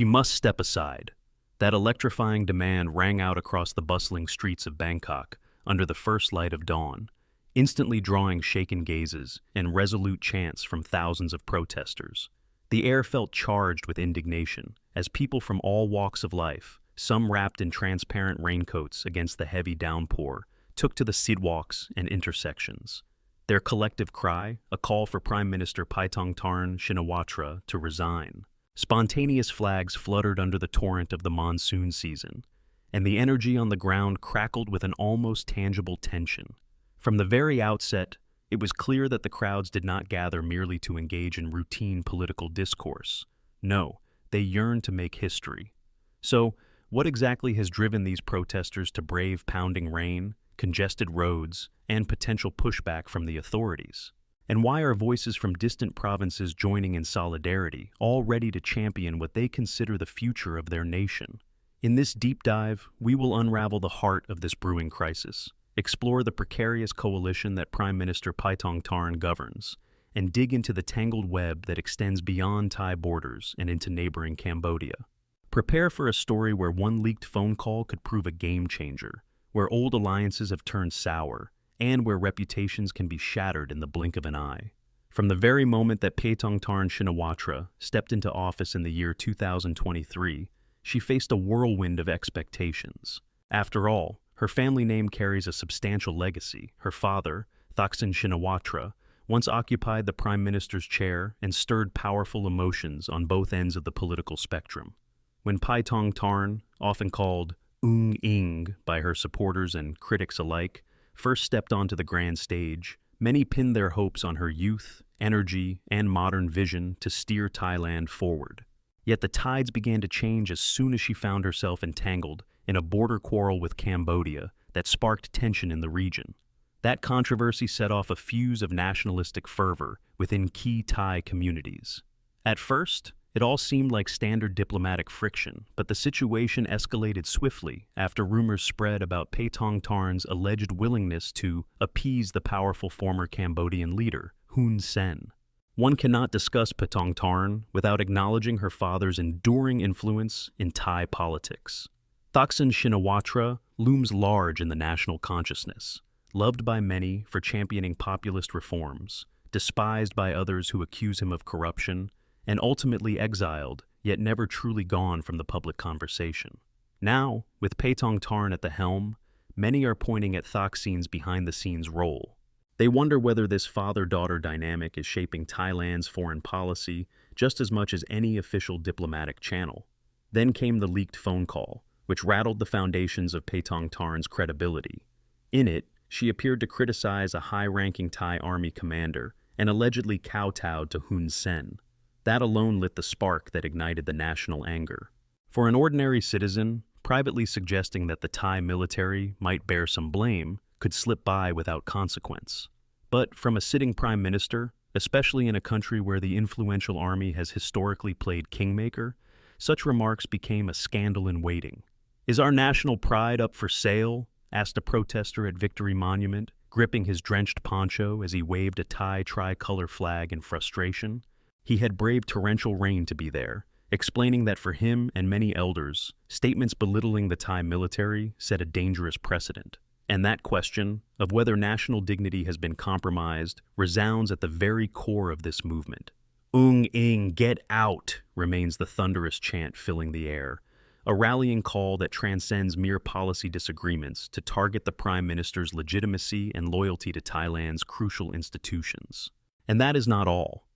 She must step aside. That electrifying demand rang out across the bustling streets of Bangkok under the first light of dawn, instantly drawing shaken gazes and resolute chants from thousands of protesters. The air felt charged with indignation as people from all walks of life, some wrapped in transparent raincoats against the heavy downpour, took to the sidewalks and intersections. Their collective cry, a call for Prime Minister Paetongtarn Shinawatra to resign. Spontaneous flags fluttered under the torrent of the monsoon season, and the energy on the ground crackled with an almost tangible tension. From the very outset, it was clear that the crowds did not gather merely to engage in routine political discourse. No, they yearned to make history. So, what exactly has driven these protesters to brave pounding rain, congested roads, and potential pushback from the authorities? And why are voices from distant provinces joining in solidarity, all ready to champion what they consider the future of their nation? In this deep dive, we will unravel the heart of this brewing crisis, explore the precarious coalition that Prime Minister Paetongtarn governs, and dig into the tangled web that extends beyond Thai borders and into neighboring Cambodia. Prepare for a story where one leaked phone call could prove a game changer, where old alliances have turned sour, and where reputations can be shattered in the blink of an eye. From the very moment that Paetongtarn Shinawatra stepped into office in the year 2023, she faced a whirlwind of expectations. After all, her family name carries a substantial legacy. Her father, Thaksin Shinawatra, once occupied the Prime Minister's chair and stirred powerful emotions on both ends of the political spectrum. When Paetongtarn, often called Ung Ing by her supporters and critics alike, first stepped onto the grand stage, many pinned their hopes on her youth, energy, and modern vision to steer Thailand forward. Yet the tides began to change as soon as she found herself entangled in a border quarrel with Cambodia that sparked tension in the region. That controversy set off a fuse of nationalistic fervor within key Thai communities. At first, it all seemed like standard diplomatic friction, but the situation escalated swiftly after rumors spread about Paetongtarn's alleged willingness to appease the powerful former Cambodian leader, Hun Sen. One cannot discuss Paetongtarn without acknowledging her father's enduring influence in Thai politics. Thaksin Shinawatra looms large in the national consciousness, loved by many for championing populist reforms, despised by others who accuse him of corruption, and ultimately exiled, yet never truly gone from the public conversation. Now, with Paetongtarn at the helm, many are pointing at Thaksin's behind-the-scenes role. They wonder whether this father-daughter dynamic is shaping Thailand's foreign policy just as much as any official diplomatic channel. Then came the leaked phone call, which rattled the foundations of Paetongtarn's credibility. In it, she appeared to criticize a high-ranking Thai army commander and allegedly kowtowed to Hun Sen. That alone lit the spark that ignited the national anger. For an ordinary citizen, privately suggesting that the Thai military might bear some blame could slip by without consequence. But from a sitting prime minister, especially in a country where the influential army has historically played kingmaker, such remarks became a scandal in waiting. "Is our national pride up for sale?" asked a protester at Victory Monument, gripping his drenched poncho as he waved a Thai tricolor flag in frustration. He had braved torrential rain to be there, explaining that for him and many elders, statements belittling the Thai military set a dangerous precedent. And that question, of whether national dignity has been compromised, resounds at the very core of this movement. "Ung Ing, get out," remains the thunderous chant filling the air, a rallying call that transcends mere policy disagreements to target the Prime Minister's legitimacy and loyalty to Thailand's crucial institutions. And that is not all.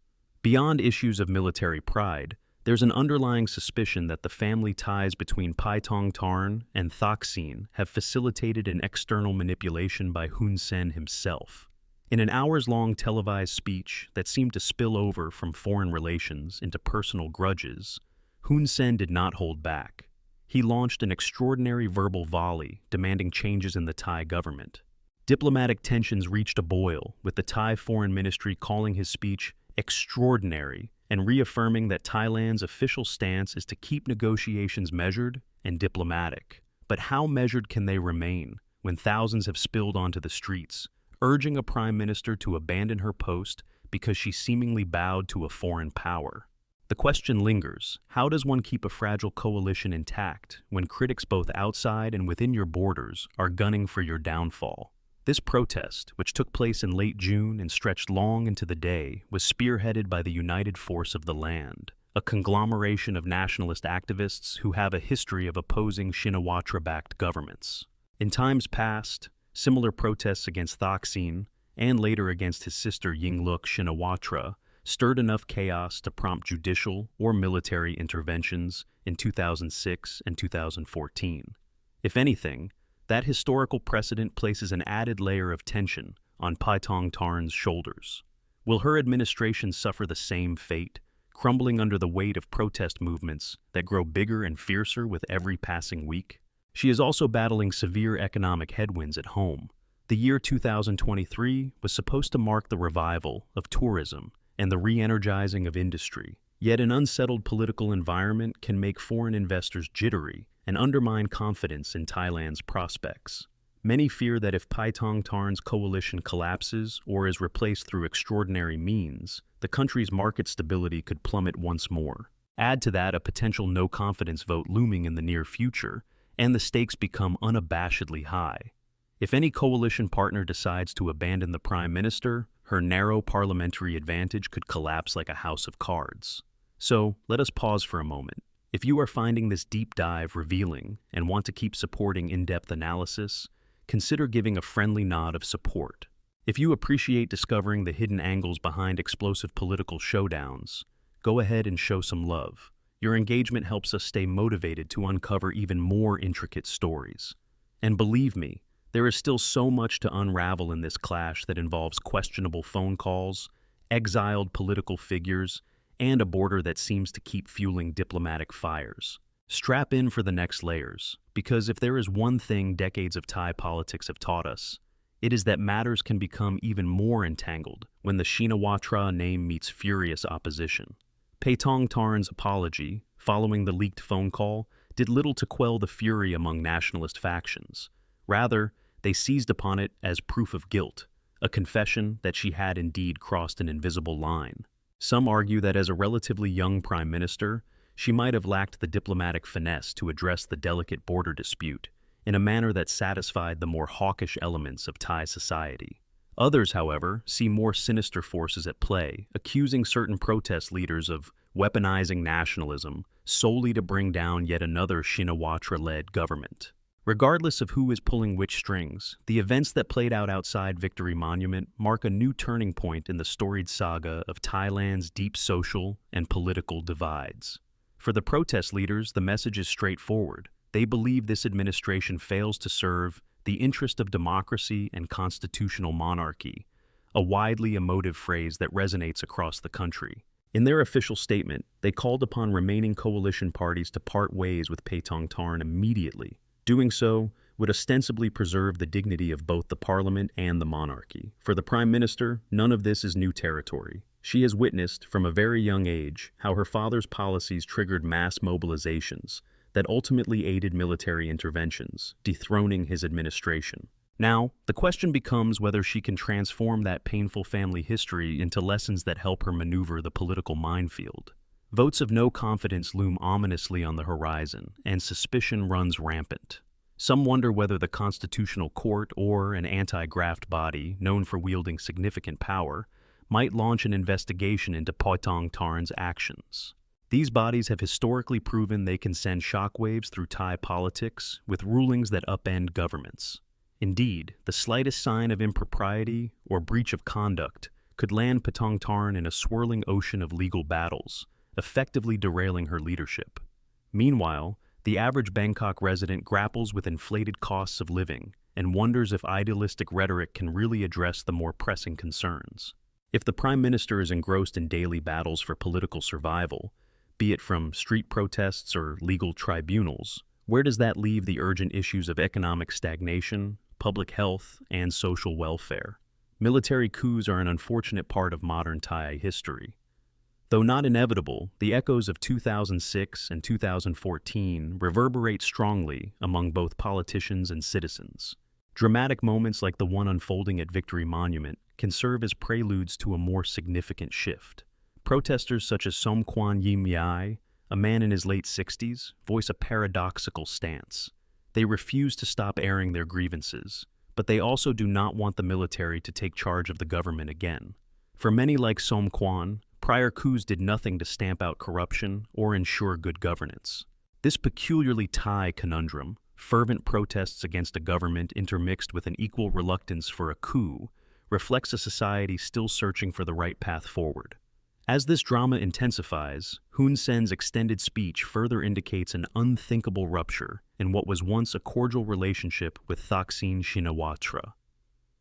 Beyond issues of military pride, there's an underlying suspicion that the family ties between Paetongtarn and Thaksin have facilitated an external manipulation by Hun Sen himself. In an hours-long televised speech that seemed to spill over from foreign relations into personal grudges, Hun Sen did not hold back. He launched an extraordinary verbal volley demanding changes in the Thai government. Diplomatic tensions reached a boil, with the Thai Foreign Ministry calling his speech extraordinary and reaffirming that Thailand's official stance is to keep negotiations measured and diplomatic. But how measured can they remain when thousands have spilled onto the streets, urging a prime minister to abandon her post because she seemingly bowed to a foreign power? The The question lingers, how does one keep a fragile coalition intact when critics both outside and within your borders are gunning for your downfall? This protest, which took place in late June and stretched long into the day, was spearheaded by the United Force of the Land, a conglomeration of nationalist activists who have a history of opposing Shinawatra-backed governments. In times past, similar protests against Thaksin, and later against his sister Yingluck Shinawatra, stirred enough chaos to prompt judicial or military interventions in 2006 and 2014. If anything, that historical precedent places an added layer of tension on Paetongtarn's shoulders. Will her administration suffer the same fate, crumbling under the weight of protest movements that grow bigger and fiercer with every passing week? She is also battling severe economic headwinds at home. The year 2023 was supposed to mark the revival of tourism and the re-energizing of industry. Yet an unsettled political environment can make foreign investors jittery and undermine confidence in Thailand's prospects. Many fear that if Paetongtarn's coalition collapses or is replaced through extraordinary means, the country's market stability could plummet once more. Add to that a potential no-confidence vote looming in the near future, and the stakes become unabashedly high. If any coalition partner decides to abandon the Prime Minister, her narrow parliamentary advantage could collapse like a house of cards. So, let us pause for a moment. If you are finding this deep dive revealing and want to keep supporting in-depth analysis, consider giving a friendly nod of support. If you appreciate discovering the hidden angles behind explosive political showdowns, go ahead and show some love. Your engagement helps us stay motivated to uncover even more intricate stories. And believe me, there is still so much to unravel in this clash that involves questionable phone calls, exiled political figures, and a border that seems to keep fueling diplomatic fires. Strap in for the next layers, because if there is one thing decades of Thai politics have taught us, it is that matters can become even more entangled when the Shinawatra name meets furious opposition. Paetongtarn's apology, following the leaked phone call, did little to quell the fury among nationalist factions. Rather, they seized upon it as proof of guilt, a confession that she had indeed crossed an invisible line. Some argue that as a relatively young prime minister, she might have lacked the diplomatic finesse to address the delicate border dispute in a manner that satisfied the more hawkish elements of Thai society. Others, however, see more sinister forces at play, accusing certain protest leaders of weaponizing nationalism solely to bring down yet another Shinawatra-led government. Regardless of who is pulling which strings, the events that played out outside Victory Monument mark a new turning point in the storied saga of Thailand's deep social and political divides. For the protest leaders, the message is straightforward. They believe this administration fails to serve the interest of democracy and constitutional monarchy, a widely emotive phrase that resonates across the country. In their official statement, they called upon remaining coalition parties to part ways with Paetongtarn immediately. Doing so would ostensibly preserve the dignity of both the parliament and the monarchy. For the Prime Minister, none of this is new territory. She has witnessed, from a very young age, how her father's policies triggered mass mobilizations that ultimately aided military interventions, dethroning his administration. Now, the question becomes whether she can transform that painful family history into lessons that help her maneuver the political minefield. Votes of no confidence loom ominously on the horizon, and suspicion runs rampant. Some wonder whether the Constitutional Court or an anti-graft body, known for wielding significant power, might launch an investigation into Paetongtarn's actions. These bodies have historically proven they can send shockwaves through Thai politics with rulings that upend governments. Indeed, the slightest sign of impropriety or breach of conduct could land Paetongtarn in a swirling ocean of legal battles, effectively derailing her leadership. Meanwhile, the average Bangkok resident grapples with inflated costs of living and wonders if idealistic rhetoric can really address the more pressing concerns. If the Prime Minister is engrossed in daily battles for political survival, be it from street protests or legal tribunals, where does that leave the urgent issues of economic stagnation, public health, and social welfare? Military coups are an unfortunate part of modern Thai history. Though not inevitable, the echoes of 2006 and 2014 reverberate strongly among both politicians and citizens. Dramatic moments like the one unfolding at Victory Monument can serve as preludes to a more significant shift. Protesters such as Somkwan Yimyai, a man in his late 60s, voice a paradoxical stance. They refuse to stop airing their grievances, but they also do not want the military to take charge of the government again. For many like Somkwan, prior coups did nothing to stamp out corruption or ensure good governance. This peculiarly Thai conundrum, fervent protests against a government intermixed with an equal reluctance for a coup, reflects a society still searching for the right path forward. As this drama intensifies, Hun Sen's extended speech further indicates an unthinkable rupture in what was once a cordial relationship with Thaksin Shinawatra.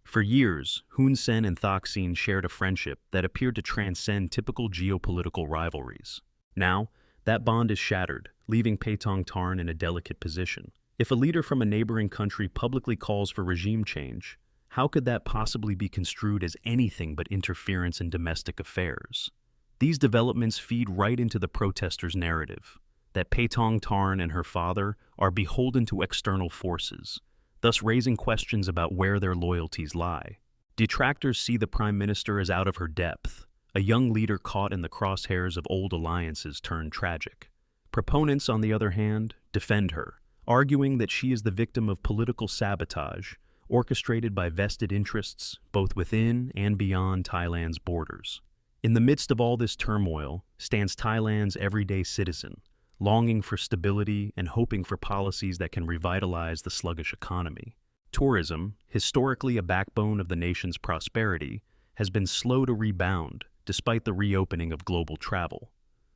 For years, Hun Sen and Thaksin shared a friendship that appeared to transcend typical geopolitical rivalries. Now, that bond is shattered, leaving Paetongtarn in a delicate position. If a leader from a neighboring country publicly calls for regime change, how could that possibly be construed as anything but interference in domestic affairs? These developments feed right into the protesters' narrative, that Paetongtarn and her father are beholden to external forces, thus raising questions about where their loyalties lie. Detractors see the Prime Minister as out of her depth, a young leader caught in the crosshairs of old alliances turned tragic. Proponents, on the other hand, defend her, arguing that she is the victim of political sabotage, orchestrated by vested interests both within and beyond Thailand's borders. In the midst of all this turmoil stands Thailand's everyday citizen, longing for stability and hoping for policies that can revitalize the sluggish economy. Tourism, historically a backbone of the nation's prosperity, has been slow to rebound despite the reopening of global travel.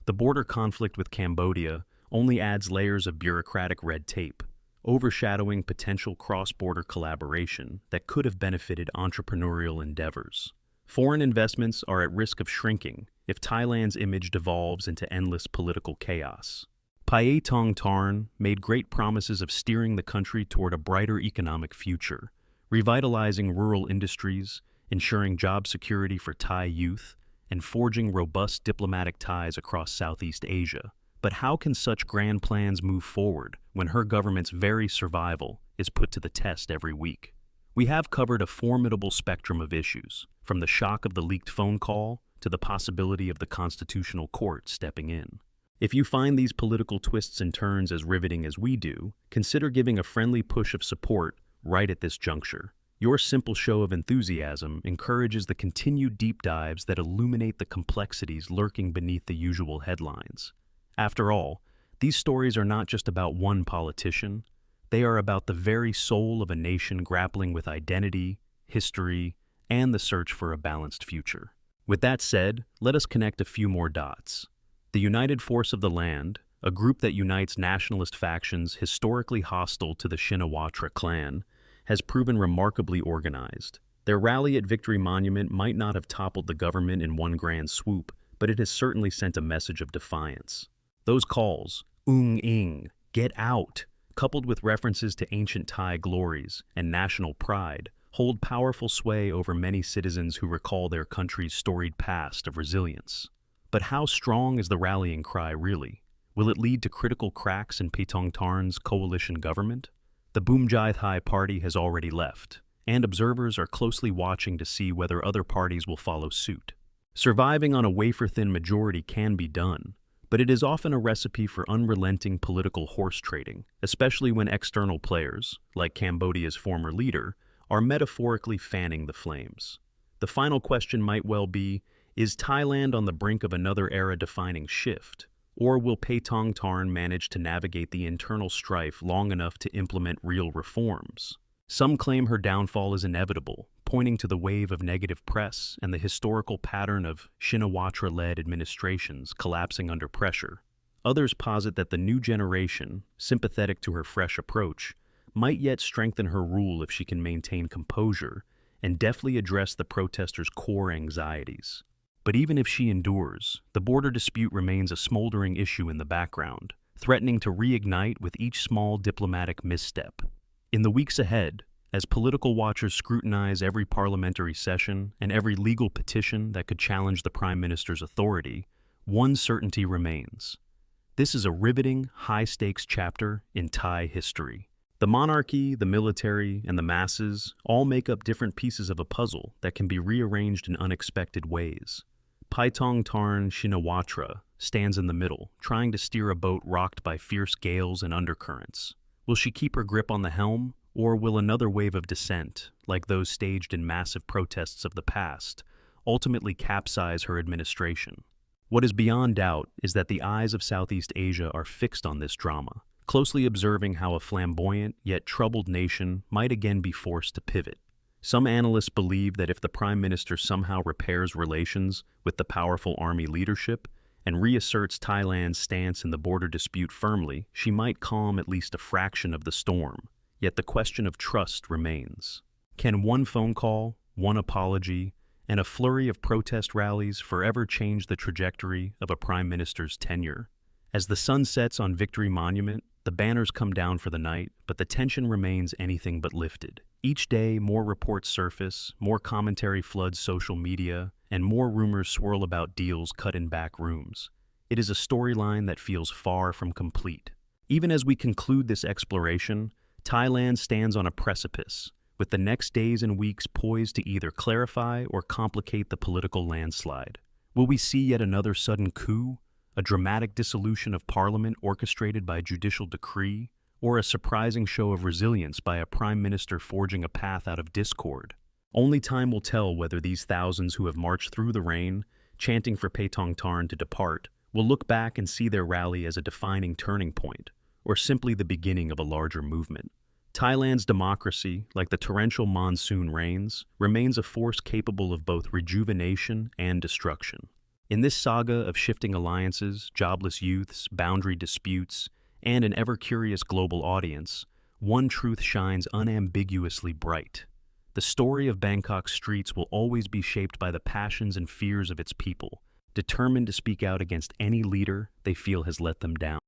The border conflict with Cambodia only adds layers of bureaucratic red tape, overshadowing potential cross-border collaboration that could have benefited entrepreneurial endeavors. Foreign investments are at risk of shrinking if Thailand's image devolves into endless political chaos. Paetongtarn made great promises of steering the country toward a brighter economic future, revitalizing rural industries, ensuring job security for Thai youth, and forging robust diplomatic ties across Southeast Asia. But how can such grand plans move forward when her government's very survival is put to the test every week? We have covered a formidable spectrum of issues, from the shock of the leaked phone call to the possibility of the Constitutional Court stepping in. If you find these political twists and turns as riveting as we do, consider giving a friendly push of support right at this juncture. Your simple show of enthusiasm encourages the continued deep dives that illuminate the complexities lurking beneath the usual headlines. After all, these stories are not just about one politician. They are about the very soul of a nation grappling with identity, history, and the search for a balanced future. With that said, let us connect a few more dots. The United Force of the Land, a group that unites nationalist factions historically hostile to the Shinawatra clan, has proven remarkably organized. Their rally at Victory Monument might not have toppled the government in one grand swoop, but it has certainly sent a message of defiance. Those calls, "Ing, get out," coupled with references to ancient Thai glories and national pride, hold powerful sway over many citizens who recall their country's storied past of resilience. But how strong is the rallying cry really? Will it lead to critical cracks in Paetongtarn's coalition government? The Boomjai Thai party has already left, and observers are closely watching to see whether other parties will follow suit. Surviving on a wafer-thin majority can be done, but it is often a recipe for unrelenting political horse trading, especially when external players, like Cambodia's former leader, are metaphorically fanning the flames. The final question might well be, is Thailand on the brink of another era-defining shift, or will Paetongtarn manage to navigate the internal strife long enough to implement real reforms? Some claim her downfall is inevitable, pointing to the wave of negative press and the historical pattern of Shinawatra-led administrations collapsing under pressure. Others posit that the new generation, sympathetic to her fresh approach, might yet strengthen her rule if she can maintain composure and deftly address the protesters' core anxieties. But even if she endures, the border dispute remains a smoldering issue in the background, threatening to reignite with each small diplomatic misstep. In the weeks ahead, as political watchers scrutinize every parliamentary session and every legal petition that could challenge the Prime Minister's authority, one certainty remains. This is a riveting, high-stakes chapter in Thai history. The monarchy, the military, and the masses all make up different pieces of a puzzle that can be rearranged in unexpected ways. Paetongtarn Shinawatra stands in the middle, trying to steer a boat rocked by fierce gales and undercurrents. Will she keep her grip on the helm, or will another wave of dissent, like those staged in massive protests of the past, ultimately capsize her administration? What is beyond doubt is that the eyes of Southeast Asia are fixed on this drama, closely observing how a flamboyant yet troubled nation might again be forced to pivot. Some analysts believe that if the Prime Minister somehow repairs relations with the powerful army leadership and reasserts Thailand's stance in the border dispute firmly, she might calm at least a fraction of the storm. Yet the question of trust remains. Can one phone call, one apology, and a flurry of protest rallies forever change the trajectory of a Prime Minister's tenure? As the sun sets on Victory Monument, the banners come down for the night, but the tension remains anything but lifted. Each day, more reports surface, more commentary floods social media, and more rumors swirl about deals cut in back rooms. It is a storyline that feels far from complete. Even as we conclude this exploration, Thailand stands on a precipice, with the next days and weeks poised to either clarify or complicate the political landslide. Will we see yet another sudden coup, a dramatic dissolution of parliament orchestrated by judicial decree, or a surprising show of resilience by a prime minister forging a path out of discord? Only time will tell whether these thousands who have marched through the rain, chanting for Paetongtarn to depart, will look back and see their rally as a defining turning point, or simply the beginning of a larger movement. Thailand's democracy, like the torrential monsoon rains, remains a force capable of both rejuvenation and destruction. In this saga of shifting alliances, jobless youths, boundary disputes, and an ever-curious global audience, one truth shines unambiguously bright. The story of Bangkok's streets will always be shaped by the passions and fears of its people, determined to speak out against any leader they feel has let them down.